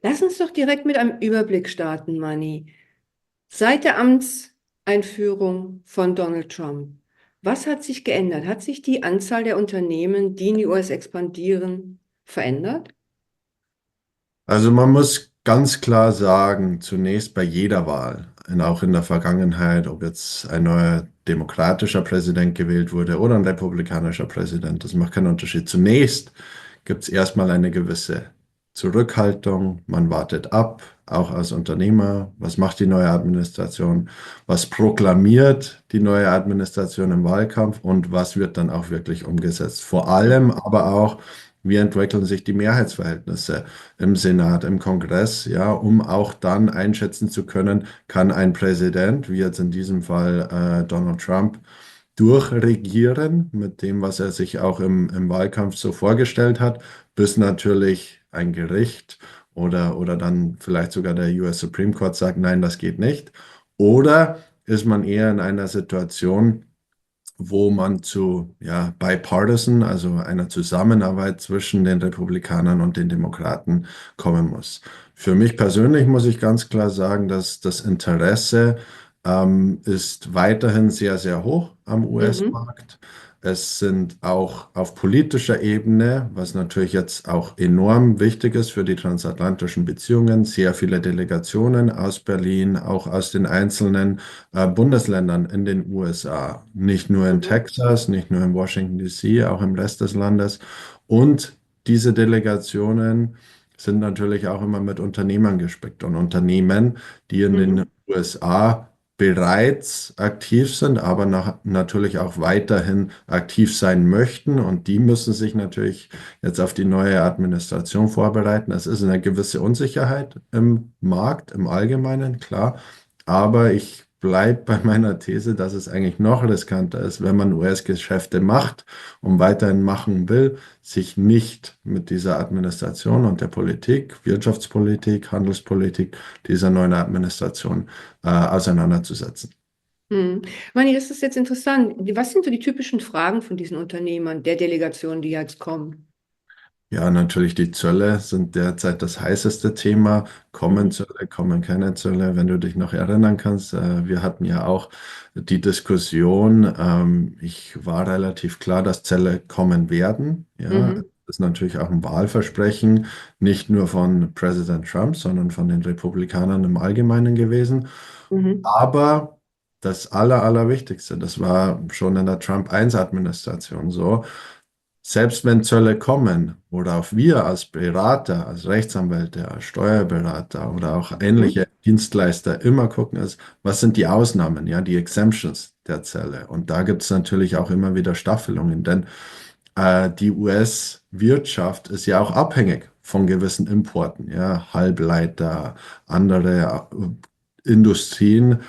Lass uns doch direkt mit einem Überblick starten, Manni. Seit der Amtseinführung von Donald Trump, was hat sich geändert? Hat sich die Anzahl der Unternehmen, die in die US expandieren, verändert? Also man muss ganz klar sagen, zunächst bei jeder Wahl, auch in der Vergangenheit, ob jetzt ein neuer demokratischer Präsident gewählt wurde oder ein republikanischer Präsident, das macht keinen Unterschied. Zunächst gibt es erstmal eine gewisse Zurückhaltung, man wartet ab, auch als Unternehmer, was macht die neue Administration, was proklamiert die neue Administration im Wahlkampf und was wird dann auch wirklich umgesetzt. Vor allem aber auch, wie entwickeln sich die Mehrheitsverhältnisse im Senat, im Kongress, ja, um auch dann einschätzen zu können, kann ein Präsident, wie jetzt in diesem Fall Donald Trump, durchregieren mit dem, was er sich auch im Wahlkampf so vorgestellt hat, bis natürlich ein Gericht oder dann vielleicht sogar der US Supreme Court sagt, nein, das geht nicht. Oder ist man eher in einer Situation, wo man zu bipartisan, also einer Zusammenarbeit zwischen den Republikanern und den Demokraten kommen muss. Für mich persönlich muss ich ganz klar sagen, dass das Interesse ist weiterhin sehr, sehr hoch am Mhm. US-Markt. Es sind auch auf politischer Ebene, was natürlich jetzt auch enorm wichtig ist für die transatlantischen Beziehungen, sehr viele Delegationen aus Berlin, auch aus den einzelnen Bundesländern in den USA. Nicht nur in Mhm. Texas, nicht nur in Washington, D.C., auch im Rest des Landes. Und diese Delegationen sind natürlich auch immer mit Unternehmern gespickt und Unternehmen, die in den Mhm. USA bereits aktiv sind, aber natürlich auch weiterhin aktiv sein möchten. Und die müssen sich natürlich jetzt auf die neue Administration vorbereiten. Es ist eine gewisse Unsicherheit im Markt, im Allgemeinen, klar. Aber ich bleibe bei meiner These, dass es eigentlich noch riskanter ist, wenn man US-Geschäfte macht und weiterhin machen will, sich nicht mit dieser Administration und der Politik, Wirtschaftspolitik, Handelspolitik dieser neuen Administration auseinanderzusetzen. Mhm. Manni, das ist jetzt interessant. Was sind so die typischen Fragen von diesen Unternehmern, der Delegation, die jetzt kommen? Ja, natürlich, die Zölle sind derzeit das heißeste Thema. Kommen Mhm. Zölle, kommen keine Zölle? Wenn du dich noch erinnern kannst, wir hatten ja auch die Diskussion. Ich war relativ klar, dass Zölle kommen werden. Ja, Mhm. das ist natürlich auch ein Wahlversprechen, nicht nur von Präsident Trump, sondern von den Republikanern im Allgemeinen gewesen. Mhm. Aber das Allerwichtigste, das war schon in der Trump-1-Administration so. Selbst wenn Zölle kommen, worauf wir als Berater, als Rechtsanwälte, als Steuerberater oder auch Mhm. ähnliche Dienstleister immer gucken, ist, was sind die Ausnahmen, ja, die Exemptions der Zölle. Und da gibt es natürlich auch immer wieder Staffelungen, denn die US-Wirtschaft ist ja auch abhängig von gewissen Importen, ja, Halbleiter, andere Industrien,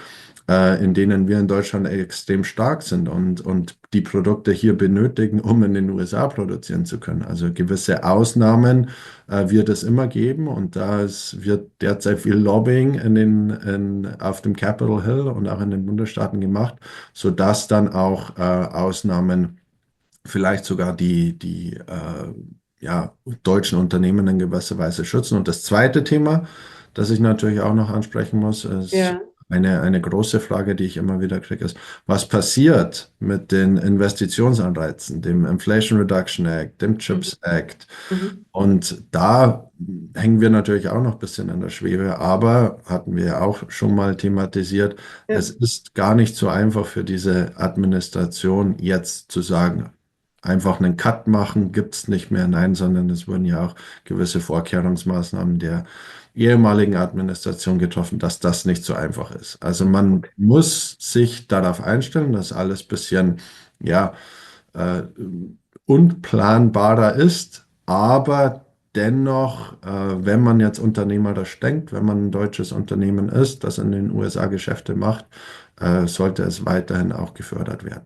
in denen wir in Deutschland extrem stark sind und die Produkte hier benötigen, um in den USA produzieren zu können. Also gewisse Ausnahmen wird es immer geben und wird derzeit viel Lobbying auf dem Capitol Hill und auch in den Bundesstaaten gemacht, sodass dann auch Ausnahmen vielleicht sogar die deutschen Unternehmen in gewisser Weise schützen. Und das zweite Thema, das ich natürlich auch noch ansprechen muss, ist Ja. eine große Frage, die ich immer wieder kriege, ist, was passiert mit den Investitionsanreizen, dem Inflation Reduction Act, dem Mhm. CHIPS Act? Mhm. Und da hängen wir natürlich auch noch ein bisschen in der Schwebe, aber hatten wir ja auch schon mal thematisiert, Ja. es ist gar nicht so einfach für diese Administration jetzt zu sagen, einfach einen Cut machen, gibt es nicht mehr, nein, sondern es wurden ja auch gewisse Vorkehrungsmaßnahmen der ehemaligen Administration getroffen, dass das nicht so einfach ist. Also man Okay. muss sich darauf einstellen, dass alles ein bisschen, ja, äh, unplanbarer ist, aber dennoch, wenn man jetzt unternehmerisch denkt, wenn man ein deutsches Unternehmen ist, das in den USA Geschäfte macht, sollte es weiterhin auch gefördert werden.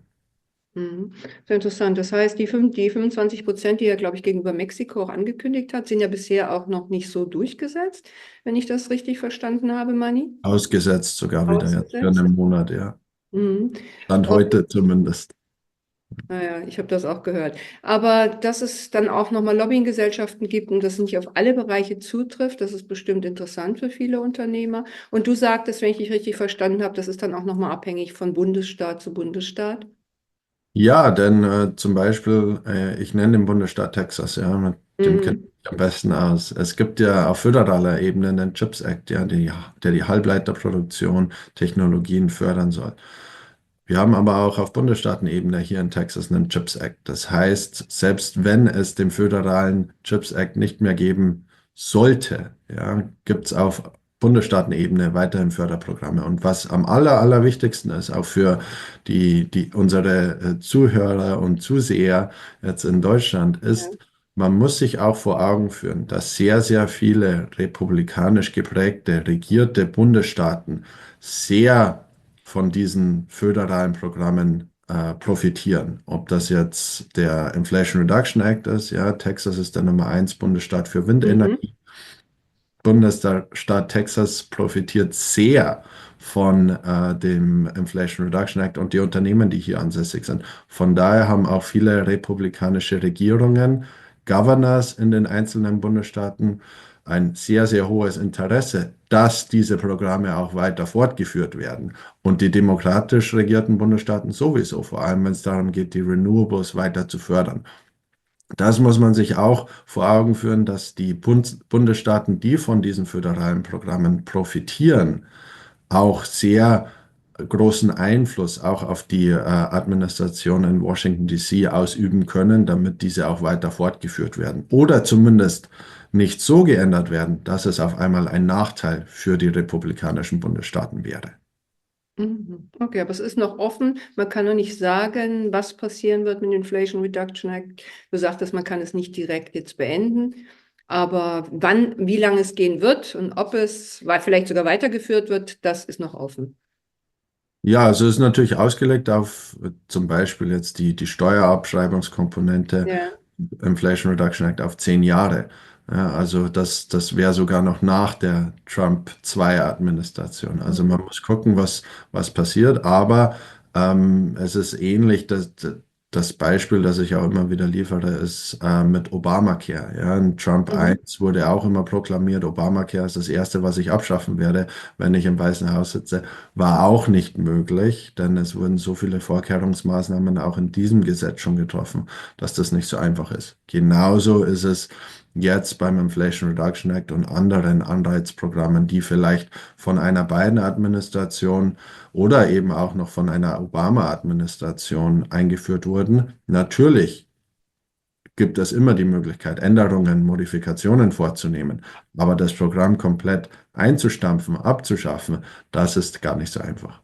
Mhm. Sehr interessant. Das heißt, die 25%, die er, glaube ich, gegenüber Mexiko auch angekündigt hat, sind ja bisher auch noch nicht so durchgesetzt, wenn ich das richtig verstanden habe, Manni. Ausgesetzt sogar wieder jetzt für Ausgesetzt. einen Monat, ja. Mhm. Stand Und heute zumindest. Naja, ich habe das auch gehört. Aber dass es dann auch nochmal Lobbyinggesellschaften gibt und das nicht auf alle Bereiche zutrifft, das ist bestimmt interessant für viele Unternehmer. Und du sagtest, wenn ich dich richtig verstanden habe, das ist dann auch nochmal abhängig von Bundesstaat zu Bundesstaat. Ja, denn zum Beispiel, ich nenne den Bundesstaat Texas, ja, mit dem kenne Mhm. ich mich am besten aus. Es gibt ja auf föderaler Ebene den CHIPS Act, ja, der die Halbleiterproduktion, Technologien fördern soll. Wir haben aber auch auf Bundesstaatenebene hier in Texas einen CHIPS Act. Das heißt, selbst wenn es den föderalen CHIPS Act nicht mehr geben sollte, ja, gibt es auf Bundesstaatenebene weiterhin Förderprogramme. Und was am allerwichtigsten ist, auch für unsere Zuhörer und Zuseher jetzt in Deutschland, Ja. ist, man muss sich auch vor Augen führen, dass sehr viele republikanisch geprägte, regierte Bundesstaaten sehr von diesen föderalen Programmen profitieren. Ob das jetzt der Inflation Reduction Act ist, ja, Texas ist der Nummer 1 Bundesstaat für Mhm. Windenergie. Bundesstaat Texas profitiert sehr von dem Inflation Reduction Act und die Unternehmen, die hier ansässig sind. Von daher haben auch viele republikanische Regierungen, Governors in den einzelnen Bundesstaaten ein sehr hohes Interesse, dass diese Programme auch weiter fortgeführt werden. Und die demokratisch regierten Bundesstaaten sowieso, vor allem wenn es darum geht, die Renewables weiter zu fördern. Das muss man sich auch vor Augen führen, dass die Bundesstaaten, die von diesen föderalen Programmen profitieren, auch sehr großen Einfluss auch auf die Administration in Washington, D.C. ausüben können, damit diese auch weiter fortgeführt werden. Oder zumindest nicht so geändert werden, dass es auf einmal ein Nachteil für die republikanischen Bundesstaaten wäre. Mhm. Okay, aber es ist noch offen. Man kann noch nicht sagen, was passieren wird mit dem Inflation Reduction Act. Du sagtest, man kann es nicht direkt jetzt beenden. Aber wann, wie lange es gehen wird und ob es vielleicht sogar weitergeführt wird, das ist noch offen. Ja, also es ist natürlich ausgelegt auf zum Beispiel jetzt die Steuerabschreibungskomponente Ja. Inflation Reduction Act auf 10 Jahre. Ja, also das wäre sogar noch nach der Trump-2-Administration. Also man Mhm. muss gucken, was passiert, aber es ist ähnlich, das Beispiel, das ich auch immer wieder liefere, ist mit Obamacare. Ja, in Trump Mhm. 1 wurde auch immer proklamiert, Obamacare ist das Erste, was ich abschaffen werde, wenn ich im Weißen Haus sitze. War auch nicht möglich, denn es wurden so viele Vorkehrungsmaßnahmen auch in diesem Gesetz schon getroffen, dass das nicht so einfach ist. Genauso ist es jetzt beim Inflation Reduction Act und anderen Anreizprogrammen, die vielleicht von einer Biden-Administration oder eben auch noch von einer Obama-Administration eingeführt wurden. Natürlich gibt es immer die Möglichkeit, Änderungen, Modifikationen vorzunehmen, aber das Programm komplett einzustampfen, abzuschaffen, das ist gar nicht so einfach.